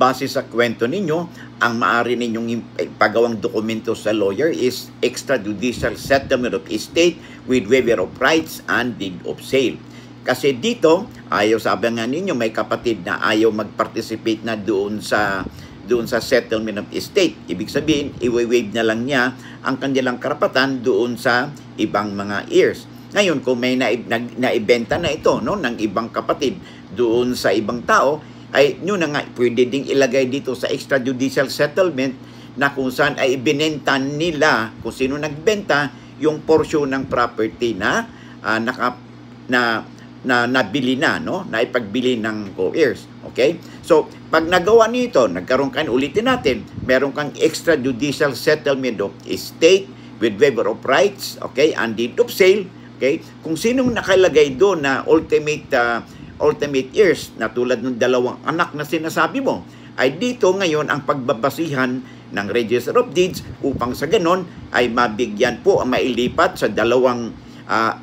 base sa kwento ninyo, ang maaari ninyong ipagawang dokumento sa lawyer is extrajudicial settlement of estate with waiver of rights and deed of sale. Kasi dito, sabi nga ninyo, may kapatid na ayaw mag-participate na doon sa settlement of estate. Ibig sabihin, i-waive na lang niya ang kanilang karapatan doon sa ibang mga heirs. Ngayon, kung may naibenta na ito ng ibang kapatid doon sa ibang tao, ay nyo na nga pwede ding ilagay dito sa extrajudicial settlement na kung saan ay ibinenta nila, kung sino nagbenta, yung portion ng property na nabili na, na ipagbili ng co-heirs. Okay? So, pag nagawa nito, nagkaroon ka, ulitin natin, meron kang extrajudicial settlement of estate with waiver of rights, okay, and deed of sale, okay? Kung sinong nakalagay doon na ultimate heirs, na tulad ng dalawang anak na sinasabi mo, ay dito ngayon ang pagbabasihan ng Register of Deeds upang sa ganon ay mabigyan po, mailipat sa dalawang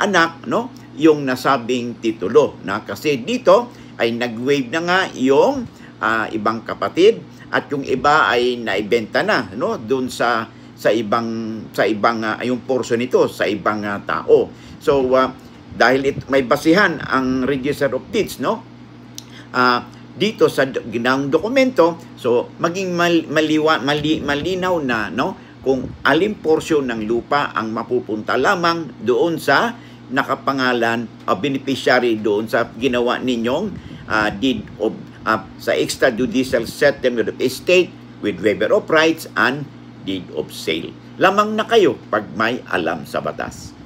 anak, yung nasabing titulo. Kasi dito ay nag-waive na nga yung ibang kapatid at yung iba ay naibenta na doon sa ibang yung portion nito sa ibang tao. So dahil may basihan ang Register of Deeds dito sa ginawang dokumento, so maging malinaw na kung alin portion ng lupa ang mapupunta lamang doon sa nakapangalan o beneficiary doon sa ginawa ninyong deed of sa extrajudicial settlement of estate with waiver of rights and deed of sale. Lamang na kayo pag may alam sa batas.